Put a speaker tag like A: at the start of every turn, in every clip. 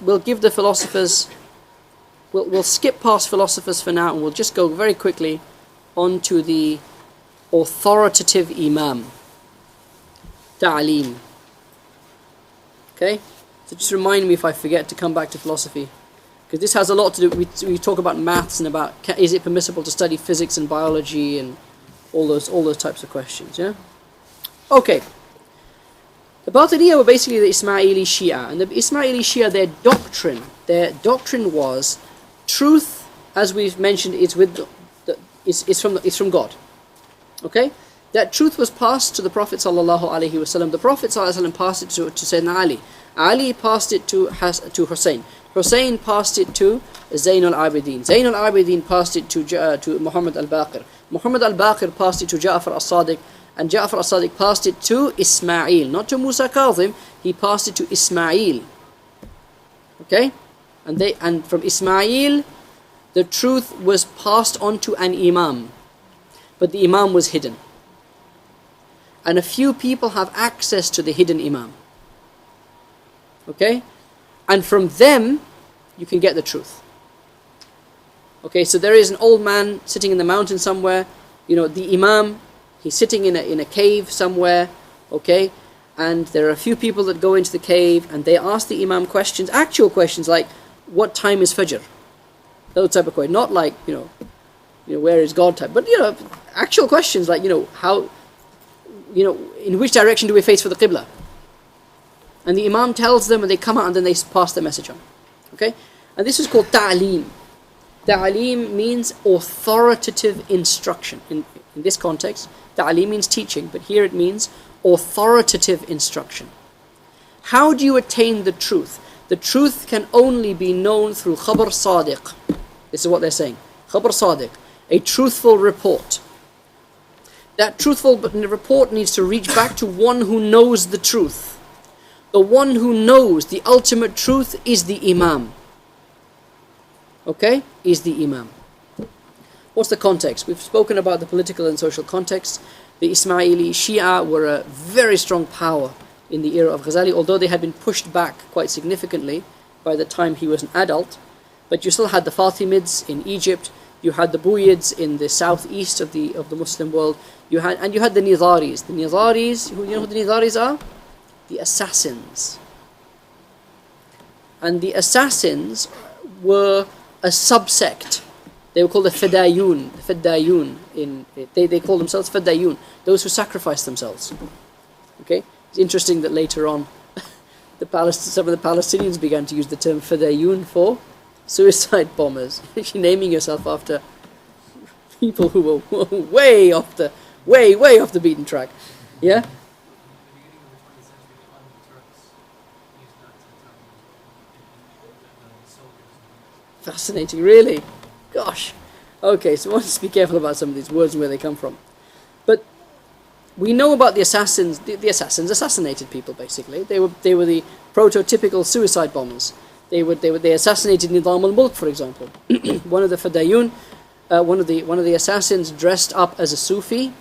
A: we'll give the philosophers, we'll skip past philosophers for now, and we'll just go very quickly on to the authoritative Imam, ta'aleem. Okay? So just remind me if I forget to come back to philosophy, because this has a lot to do. We talk about maths and about is it permissible to study physics and biology and all those types of questions. Yeah. Okay. The Batiniya were basically the Ismaili Shia, and the Ismaili Shia, their doctrine was truth, as we've mentioned, is from God. Okay. That truth was passed to the Prophet sallallahu alaihi wasallam. The Prophet sallallahu alaihi wasallam passed it to Sayyidina Ali. Ali passed it to Hussein. Hussein passed it to Zayn al-Abidin. Zayn al-Abidin passed it to Muhammad al-Baqir. Muhammad al-Baqir passed it to Ja'far al-Sadiq. And Ja'far al-Sadiq passed it to Ismail. Not to Musa Kazim, he passed it to Ismail. Okay? And from Ismail, the truth was passed on to an Imam. But the Imam was hidden. And a few people have access to the hidden Imam. Okay? And from them, you can get the truth. Okay, so there is an old man sitting in the mountain somewhere. The Imam, he's sitting in a cave somewhere. Okay? And there are a few people that go into the cave and they ask the Imam questions, actual questions like, what time is Fajr? Those type of questions. Not like, where is God type. But, actual questions like, how, in which direction do we face for the Qibla? And the Imam tells them and they come out and then they pass the message on. Okay? And this is called ta'aleem. Ta'aleem means authoritative instruction. In this context, ta'aleem means teaching, but here it means authoritative instruction. How do you attain the truth? The truth can only be known through khabar sadiq. This is what they're saying. Khabar sadiq, a truthful report. That truthful report needs to reach back to one who knows the truth. The one who knows the ultimate truth is the Imam. Okay? Is the Imam. What's the context? We've spoken about the political and social context. The Ismaili Shia were a very strong power in the era of Ghazali, although they had been pushed back quite significantly by the time he was an adult. But you still had the Fatimids in Egypt. You had the Buyids in the southeast of the Muslim world. You had the Nizaris. The Nizaris, you know who the Nizaris are? The assassins. And the assassins were a subsect. They were called the Fidayun. They call themselves Fidayun, those who sacrifice themselves. Okay? It's interesting that later on some of the Palestinians began to use the term Fidayun for suicide bombers. You're naming yourself after people who were way off the beaten track. Yeah? Fascinating, really. Gosh. Okay, so one has to be careful about some of these words and where they come from. But we know about the assassins. The assassins assassinated people, basically. They were the prototypical suicide bombers. They assassinated Nizam al-Mulk, for example. One of the Fidayun, one of the assassins dressed up as a Sufi.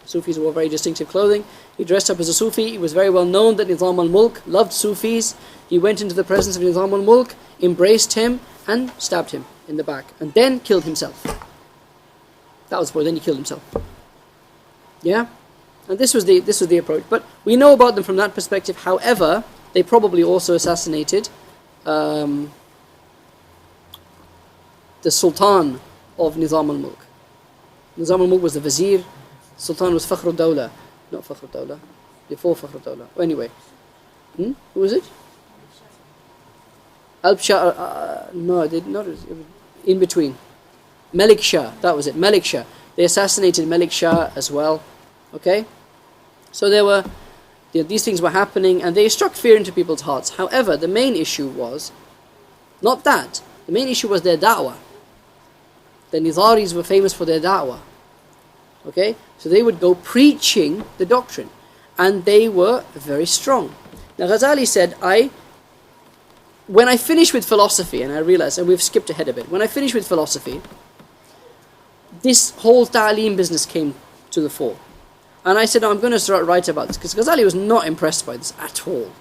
A: Sufis wore very distinctive clothing. He dressed up as a Sufi. It was very well known that Nizam al-Mulk loved Sufis. He went into the presence of Nizam al-Mulk, embraced him, and stabbed him in the back, and then killed himself. That was then he killed himself. Yeah? And this was the approach. But we know about them from that perspective. However, they probably also assassinated the Sultan of Nizam al-Mulk. Nizam al-Mulk was the Vizier. Sultan was Fakhr al-Dawla. Not Fakhr al-Dawla. Before Fakhr al-Dawla. Anyway. Who was it? Shah, no, they did not. In between. Malik Shah, that was it. Malik Shah. They assassinated Malik Shah as well. Okay? So these things were happening and they struck fear into people's hearts. However, the main issue was not that. The main issue was their da'wah. The Nizaris were famous for their da'wah. Okay? So they would go preaching the doctrine. And they were very strong. Now Ghazali said, when I finish with philosophy, and I realize, and we've skipped ahead a bit, when I finish with philosophy, this whole ta'aleem business came to the fore. And I said, I'm going to start write about this, because Ghazali was not impressed by this at all.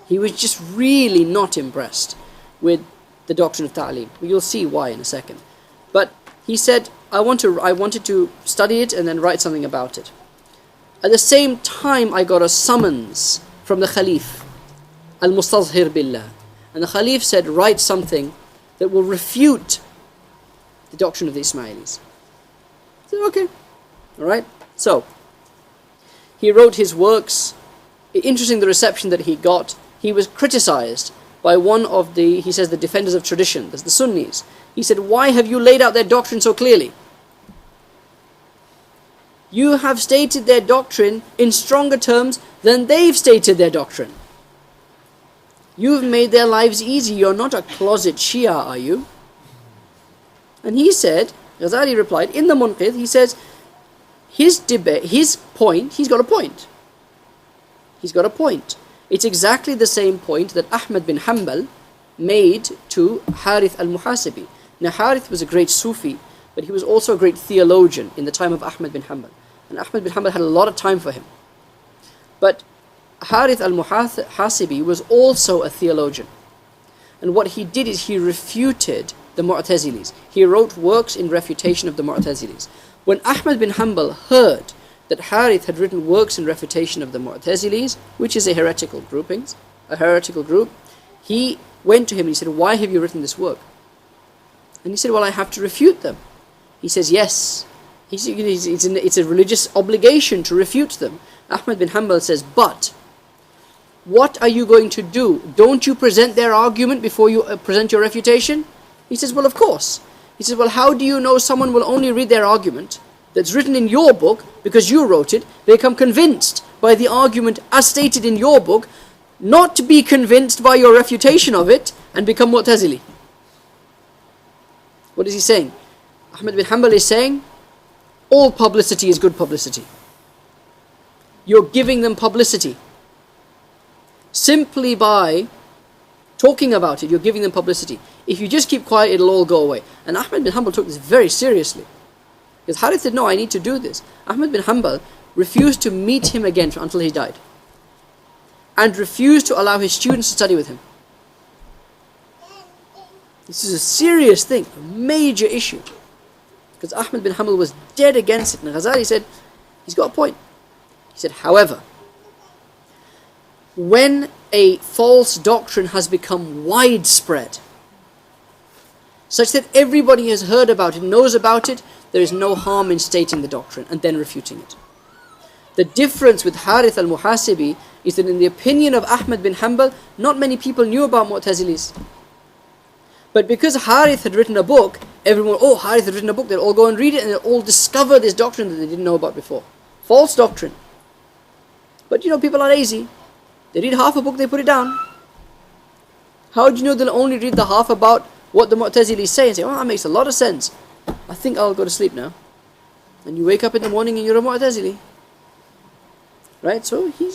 A: He was just really not impressed with the doctrine of ta'lim. You'll see why in a second. But he said, I wanted to study it and then write something about it. At the same time, I got a summons from the Khalif, al-Mustazhir billah. And the Khalif said, write something that will refute the doctrine of the Ismailis. I said, okay. Alright? So, he wrote his works. Interesting the reception that he got. He was criticized by one of the, he says, the defenders of tradition, the Sunnis. He said, why have you laid out their doctrine so clearly? You have stated their doctrine in stronger terms than they've stated their doctrine. You've made their lives easy. You're not a closet Shia, are you? And he said, Ghazali replied, in the Munqidh, he says, his debate, his point, he's got a point. He's got a point. It's exactly the same point that Ahmad bin Hanbal made to Harith al-Muhasibi. Now Harith was a great Sufi, but he was also a great theologian in the time of Ahmad bin Hanbal. And Ahmad bin Hanbal had a lot of time for him. But Harith al-Muhasibi was also a theologian. And what he did is he refuted the Mu'tazilis. He wrote works in refutation of the Mu'tazilis. When Ahmad bin Hanbal heard that Harith had written works in refutation of the Mu'tazilis, which is a heretical group, he went to him and he said, why have you written this work? And he said, well, I have to refute them. He says, yes. It's a religious obligation to refute them. Ahmad bin Hanbal says, but what are you going to do? Don't you present their argument before you present your refutation? He says, well, of course. He says, well, how do you know someone will only read their argument that's written in your book because you wrote it? They become convinced by the argument as stated in your book, not to be convinced by your refutation of it and become Mu'tazili. What is he saying? Ahmad bin Hanbal is saying, all publicity is good publicity. You're giving them publicity. Simply by talking about it, you're giving them publicity. If you just keep quiet, it'll all go away. And Ahmad bin Hanbal took this very seriously. Because Harith said, no, I need to do this. Ahmad bin Hanbal refused to meet him again until he died. And refused to allow his students to study with him. This is a serious thing, a major issue. Because Ahmad bin Hanbal was dead against it. And Ghazali said, he's got a point. He said, however, when a false doctrine has become widespread, such that everybody has heard about it, knows about it, there is no harm in stating the doctrine and then refuting it. The difference with Harith al-Muhasibi is that in the opinion of Ahmad bin Hanbal, not many people knew about Mu'tazilis. But because Harith had written a book, everyone, oh, Harith had written a book, they'll all go and read it and they'll all discover this doctrine that they didn't know about before. False doctrine. But people are lazy. They read half a book, they put it down. How do you know they'll only read the half about what the Mu'tazilis say and say, oh, that makes a lot of sense. I think I'll go to sleep now. And you wake up in the morning and you're a Mu'tazili. Right? So he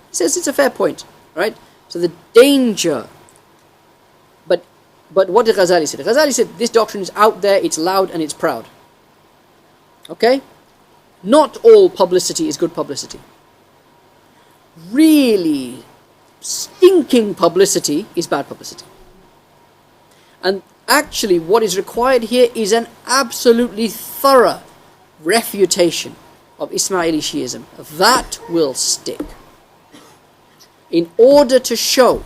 A: says it's a fair point. Right? So the danger. But what did Ghazali say? Ghazali said this doctrine is out there, it's loud and it's proud. Okay? Not all publicity is good publicity. Really stinking publicity is bad publicity. And actually what is required here is an absolutely thorough refutation of Ismaili Shiism. That will stick. In order to show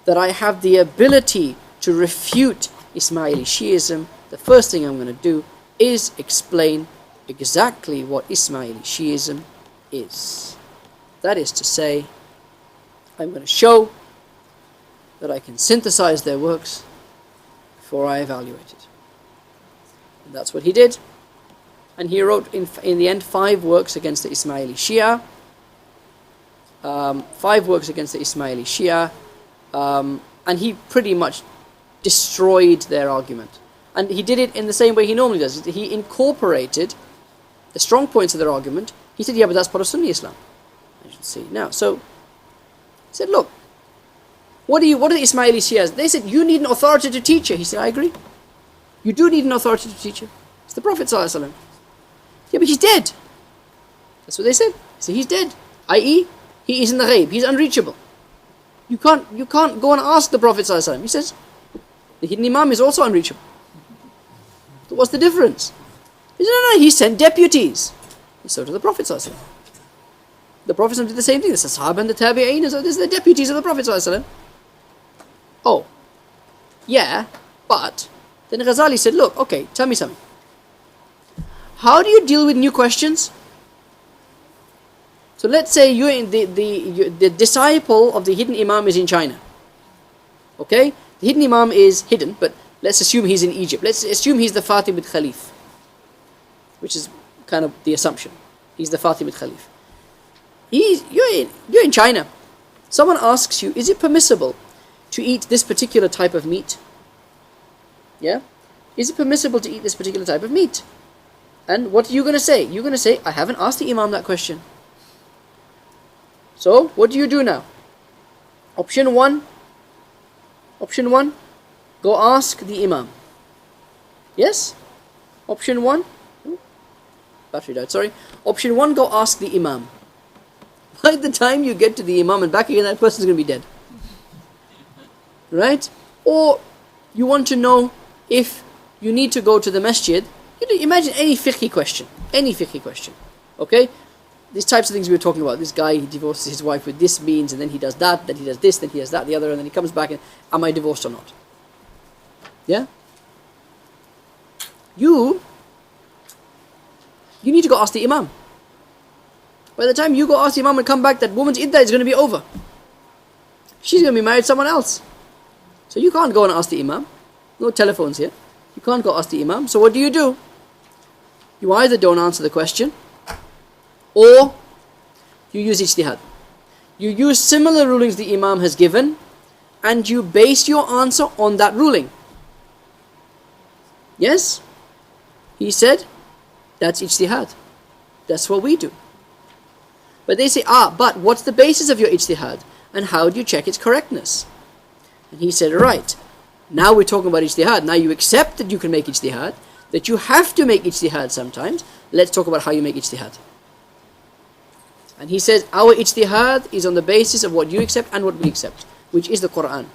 A: that I have the ability to refute Ismaili Shiism, the first thing I'm going to do is explain exactly what Ismaili Shiism is. That is to say, I'm going to show that I can synthesize their works before I evaluate it. And that's what he did. And he wrote in the end 5 works against the Ismaili Shia. 5 works against the Ismaili Shia. And he pretty much destroyed their argument. And he did it in the same way he normally does. He incorporated the strong points of their argument. He said, yeah, but that's part of Sunni Islam. You should see. Now, so, he said, look, what are the Ismaili Shias? They said, you need an authority to teach you. He said, I agree. You do need an authority to teach you. It's the Prophet ﷺ. Yeah, but he's dead. That's what they said. They said, he's dead. I.e., he is in the ghaib. He's unreachable. You can't go and ask the Prophet ﷺ. He says, the hidden Imam is also unreachable. So what's the difference? He said, no, he sent deputies. And so did the Prophet ﷺ. The Prophet ﷺ did the same thing. The Sahaba and the Tabi'een, so this is the deputies of the Prophet ﷺ. Oh, yeah, but then Ghazali said, look, okay, tell me something. How do you deal with new questions? So let's say you're in the disciple of the hidden Imam is in China. Okay? The hidden Imam is hidden, but let's assume he's in Egypt. Let's assume he's the Fatimid Khalif, which is kind of the assumption. He's the Fatimid Khalif. You're in China. Someone asks you, is it permissible to eat this particular type of meat? Yeah? Is it permissible to eat this particular type of meat? And what are you going to say? You're going to say, I haven't asked the Imam that question. So, what do you do now? Option one, go ask the Imam. Yes? Option one, battery died, sorry. Option one, go ask the Imam. By the time you get to the Imam and back again, that person's going to be dead. Right? Or you want to know if you need to go to the masjid. Imagine any fiqhi question. Okay? These types of things we were talking about. This guy, he divorces his wife with this means, and then he does that, then he does this, then he does that, the other, and then he comes back and, am I divorced or not? Yeah? You need to go ask the Imam. By the time you go ask the Imam and come back, that woman's iddah is going to be over. She's going to be married to someone else. So you can't go and ask the Imam. No telephones here. You can't go ask the Imam. So what do? You either don't answer the question, or you use ijtihad. You use similar rulings the Imam has given, and you base your answer on that ruling. Yes? He said, that's ijtihad. That's what we do. But they say, but what's the basis of your ijtihad? And how do you check its correctness? And he said, right, now we're talking about ijtihad. Now you accept that you can make ijtihad, that you have to make ijtihad sometimes. Let's talk about how you make ijtihad. And he says, our ijtihad is on the basis of what you accept and what we accept, which is the Quran.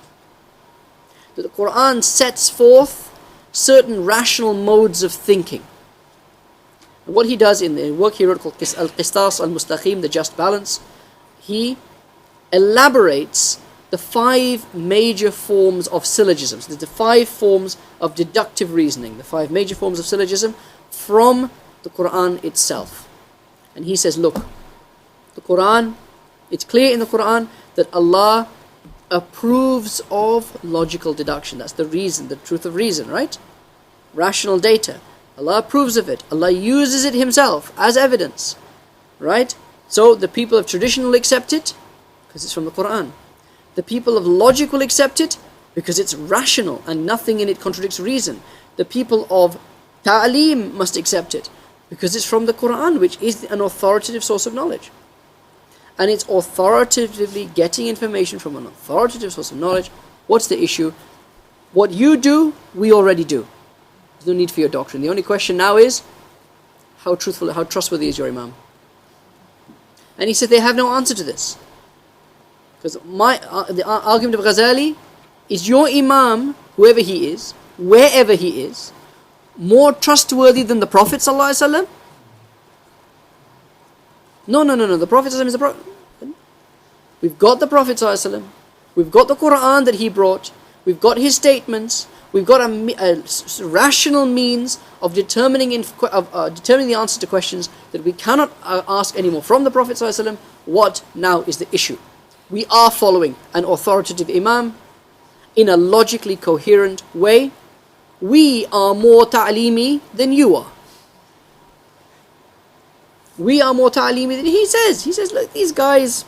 A: That the Quran sets forth certain rational modes of thinking. And what he does in the work he wrote called Al-Qistas Al-Mustaqim, the Just Balance, he elaborates the 5 major forms of syllogisms, the 5 forms of deductive reasoning, the 5 major forms of syllogism from the Quran itself. And he says, look, the Quran, it's clear in the Quran that Allah approves of logical deduction. That's the reason, the truth of reason, right? Rational data. Allah approves of it. Allah uses it Himself as evidence, right? So the people of tradition will accept it because it's from the Quran. The people of logic will accept it because it's rational and nothing in it contradicts reason. The people of ta'aleem must accept it because it's from the Quran, which is an authoritative source of knowledge. And it's authoritatively getting information from an authoritative source of knowledge. What's the issue? What you do, we already do. There's no need for your doctrine. The only question now is, how truthful, how trustworthy is your Imam? And he said they have no answer to this. Because the argument of Ghazali is your Imam, whoever he is, wherever he is, more trustworthy than the Prophet ﷺ? No. The Prophet ﷺ is the Prophet. We've got the Prophet ﷺ. We've got the Quran that he brought. We've got his statements. We've got a rational means of determining the answer to questions that we cannot ask anymore from the Prophet ﷺ. What now is the issue? We are following an authoritative Imam in a logically coherent way. We are more ta'aleemi than you are. We are more ta'aleemi than he says. He says, look, these guys,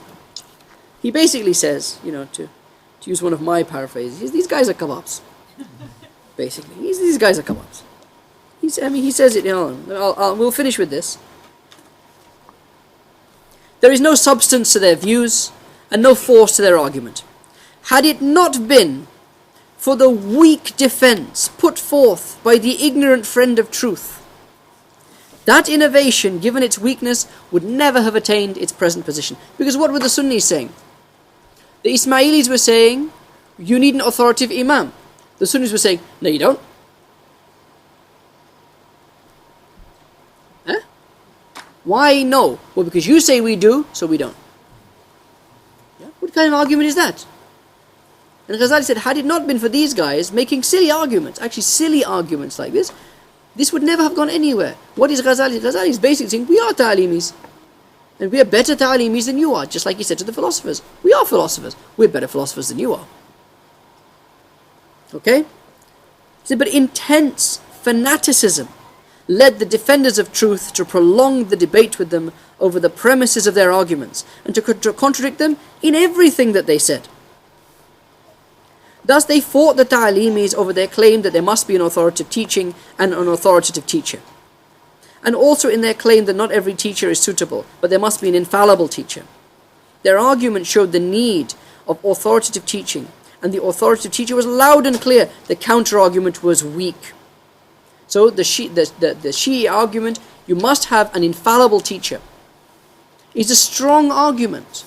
A: he basically says, to use one of my paraphrases, these guys are kebabs. Basically, these guys are kebabs. He says it, we'll finish with this. There is no substance to their views and no force to their argument. Had it not been for the weak defense put forth by the ignorant friend of truth, that innovation, given its weakness, would never have attained its present position. Because what were the Sunnis saying? The Ismailis were saying, you need an authoritative Imam. The Sunnis were saying, no you don't. Huh? Why no? Well, because you say we do, so we don't. Yeah? What kind of argument is that? And Ghazali said, had it not been for these guys making silly arguments, actually silly arguments like this would never have gone anywhere. What is Ghazali? Ghazali is basically saying, we are ta'limis. And we are better ta'limis than you are, just like he said to the philosophers. We are philosophers. We're better philosophers than you are. Okay? So, but intense fanaticism led the defenders of truth to prolong the debate with them over the premises of their arguments and to contradict them in everything that they said. Thus they fought the ta'limis over their claim that there must be an authoritative teaching and an authoritative teacher. And also in their claim that not every teacher is suitable, but there must be an infallible teacher. Their argument showed the need of authoritative teaching, and the authoritative teacher was loud and clear. The counter-argument was weak. So the Shia argument, you must have an infallible teacher, is a strong argument.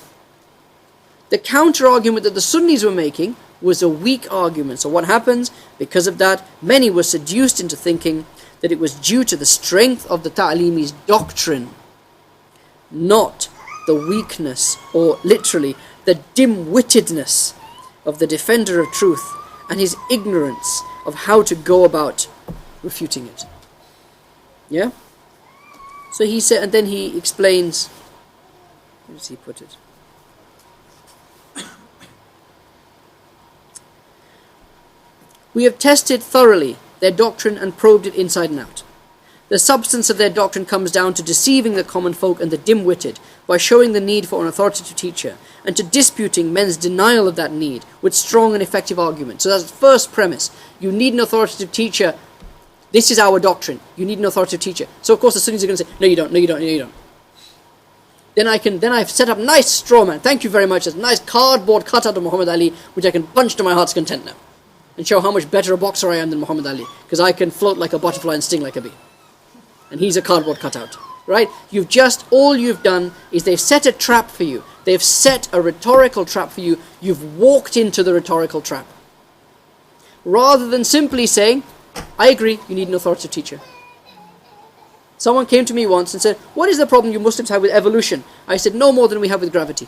A: The counter-argument that the Sunnis were making was a weak argument. So what happens? Because of that, many were seduced into thinking that it was due to the strength of the ta'limi's doctrine, not the weakness, or literally, the dim-wittedness of the defender of truth and his ignorance of how to go about refuting it. Yeah? So he said, and then he explains, where does he put it? We have tested thoroughly their doctrine and probed it inside and out. The substance of their doctrine comes down to deceiving the common folk and the dim-witted by showing the need for an authoritative teacher and to disputing men's denial of that need with strong and effective arguments. So that's the first premise. You need an authoritative teacher. This is our doctrine. You need an authoritative teacher. So of course the Sunnis are going to say, no you don't, no you don't, no you don't. Then I've set up a nice straw man. Thank you very much. There's a nice cardboard cutout of Muhammad Ali, which I can punch to my heart's content now. And show how much better a boxer I am than Muhammad Ali. Because I can float like a butterfly and sting like a bee. And he's a cardboard cutout. Right? All you've done is they've set a trap for you. They've set a rhetorical trap for you. You've walked into the rhetorical trap. Rather than simply saying, I agree, you need an authoritative teacher. Someone came to me once and said, what is the problem you Muslims have with evolution? I said, no more than we have with gravity.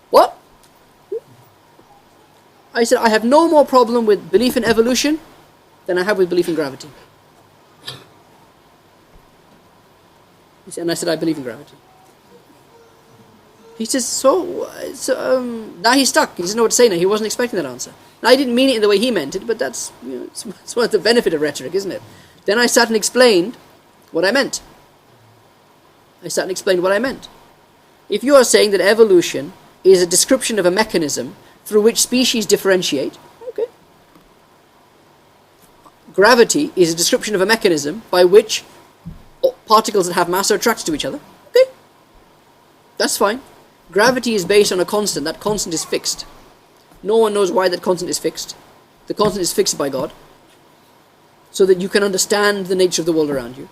A: What? I said, I have no more problem with belief in evolution than I have with belief in gravity. And I said, I believe in gravity. He says, now he's stuck. He doesn't know what to say now. He wasn't expecting that answer. Now, I didn't mean it in the way he meant it, but that's, it's one of the benefit of rhetoric, isn't it? Then I sat and explained what I meant. If you are saying that evolution is a description of a mechanism through which species differentiate, okay. Gravity is a description of a mechanism by which particles that have mass are attracted to each other, okay. That's fine. Gravity is based on a constant. That constant is fixed. No one knows why that constant is fixed. The constant is fixed by God, so that you can understand the nature of the world around you.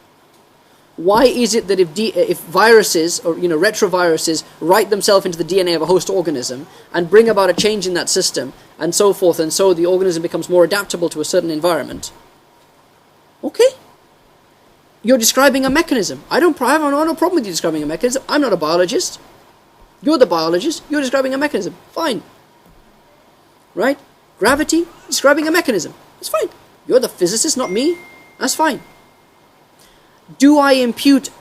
A: Why is it that if viruses or retroviruses write themselves into the DNA of a host organism and bring about a change in that system and so forth, and so the organism becomes more adaptable to a certain environment? Okay, you're describing a mechanism. I have no problem with you describing a mechanism. I'm not a biologist. You're the biologist. You're describing a mechanism. Fine, right? Gravity, describing a mechanism. It's fine. You're the physicist, not me. That's fine. Do I impute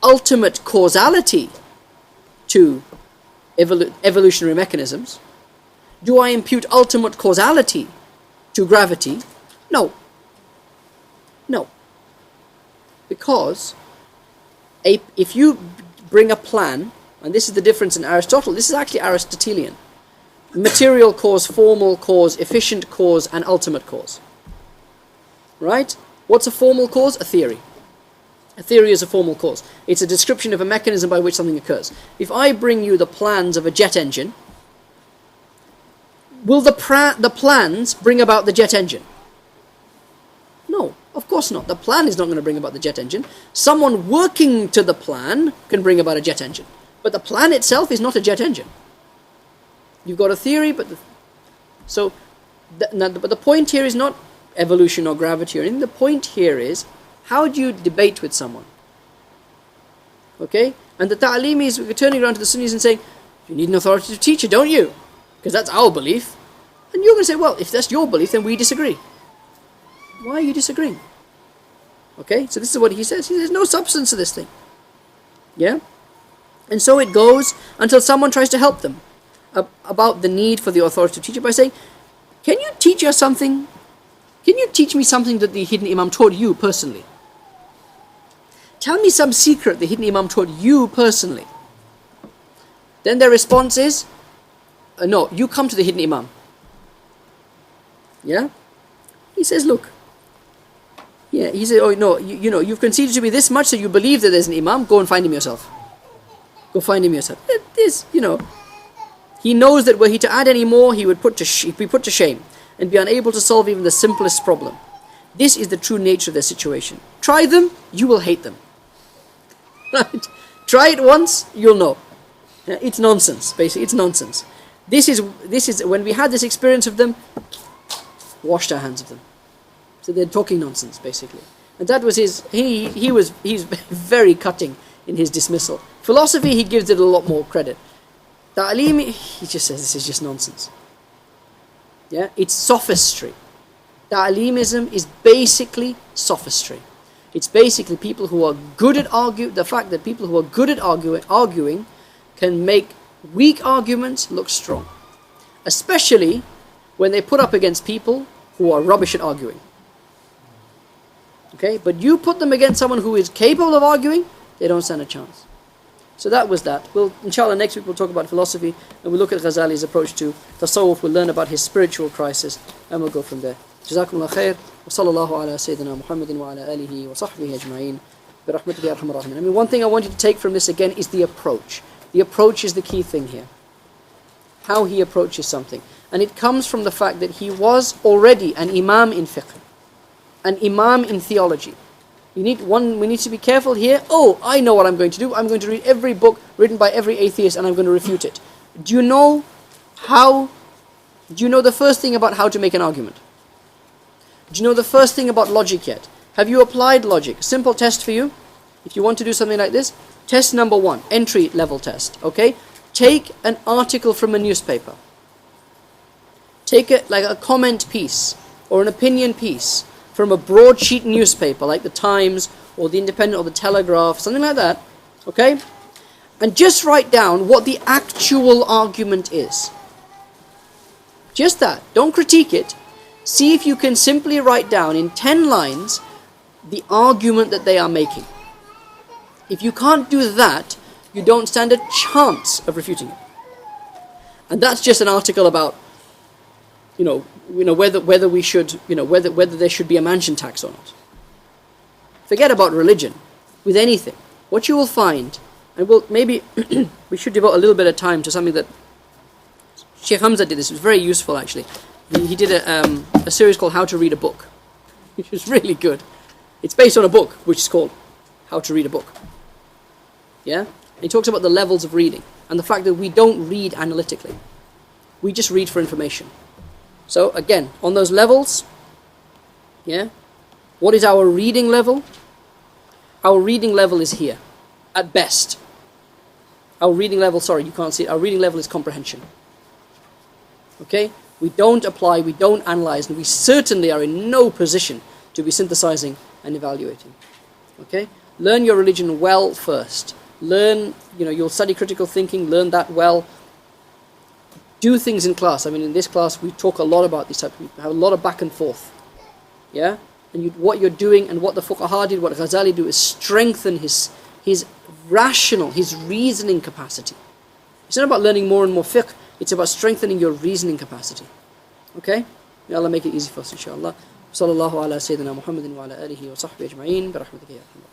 A: ultimate causality to evolutionary mechanisms? Do I impute ultimate causality to gravity? No. No. Because if you bring a plan, and this is the difference in Aristotle, this is actually Aristotelian. Material cause, formal cause, efficient cause, and ultimate cause. Right? What's a formal cause? A theory. A theory is a formal cause. It's a description of a mechanism by which something occurs. If I bring you the plans of a jet engine, will the plans bring about the jet engine? No, of course not. The plan is not going to bring about the jet engine. Someone working to the plan can bring about a jet engine. But the plan itself is not a jet engine. You've got a theory, but the point here is not evolution or gravity or anything. The point here is, how do you debate with someone? Okay? And the ta'aleem is, we're turning around to the Sunnis and saying, you need an authoritative teacher, don't you? Because that's our belief. And you're going to say, well, if that's your belief, then we disagree. Why are you disagreeing? Okay? So this is what he says. He says, there's no substance to this thing. Yeah? And so it goes until someone tries to help them about the need for the authoritative teacher by saying, can you teach us something? Can you teach me something that the hidden Imam taught you personally? Tell me some secret the hidden Imam taught you personally. Then their response is, no, you come to the hidden Imam. Yeah? He says, look. Yeah, he said, oh no, you've conceded to me this much, so you believe that there's an Imam, go and find him yourself. Go find him yourself. He knows that were he to add any more, he'd be put to shame and be unable to solve even the simplest problem. This is the true nature of their situation. Try them, you will hate them. Right? Try it once, you'll know. It's nonsense, basically. It's nonsense. This is when we had this experience of them, washed our hands of them. So they're talking nonsense, basically. And that was he's very cutting in his dismissal. Philosophy, he gives it a lot more credit. Ta'aleem, he just says this is just nonsense. Yeah, it's sophistry. Ta'aleemism is basically sophistry. It's basically people who are good at arguing. The fact that people who are good at arguing can make weak arguments look strong, especially when they put up against people who are rubbish at arguing. Okay, but you put them against someone who is capable of arguing, they don't stand a chance. So that was that. Inshallah, next week we'll talk about philosophy, and we'll look at Ghazali's approach to tasawwuf. We'll learn about his spiritual crisis, and we'll go from there. Jazakumullah khair. Wa sallallahu ala Sayyidina Muhammadin wa ala alihi wa sahbihi ajma'in. Bi rahmatihi ya arhamar rahimin. I mean, one thing I want you to take from this again is the approach. The approach is the key thing here. How he approaches something. And it comes from the fact that he was already an Imam in fiqh, an Imam in theology. We need to be careful here. Oh, I know what I'm going to do. I'm going to read every book written by every atheist and I'm going to refute it. Do you know the first thing about how to make an argument? Do you know the first thing about logic yet? Have you applied logic? Simple test for you. If you want to do something like this, test number 1, entry level test. Okay? Take an article from a newspaper. Take it like a comment piece or an opinion piece from a broadsheet newspaper like the Times or the Independent or the Telegraph, something like that, okay? And just write down what the actual argument is. Just that. Don't critique it. See if you can simply write down in 10 lines the argument that they are making. If you can't do that, you don't stand a chance of refuting it. And that's just an article about whether we should, whether there should be a mansion tax or not. Forget about religion. With anything, what you will find, and maybe we should devote a little bit of time to something that Shaykh Hamza did. This was very useful, actually. He did a series called How to Read a Book, which was really good. It's based on a book which is called How to Read a Book. Yeah, and he talks about the levels of reading and the fact that we don't read analytically. We just read for information. So again, on those levels, yeah, what is our reading level? Our reading level is here, at best. Our reading level, sorry, you can't see it. Our reading level is comprehension. Okay? We don't apply, we don't analyze, and we certainly are in no position to be synthesizing and evaluating. Okay? Learn your religion well first. Learn, you'll study critical thinking, learn that well. Do things in class. I mean, in this class, we talk a lot about these types. We have a lot of back and forth. Yeah? And what you're doing and what the fuqaha did, what Ghazali do, is strengthen his rational, his reasoning capacity. It's not about learning more and more fiqh. It's about strengthening your reasoning capacity. Okay? May Allah make it easy for us, inshallah. Sallallahu ala Sayyidina Muhammadin wa ala alihi wa sahbihi ajma'in. Bi rahmatihi ya arhamar rahimin.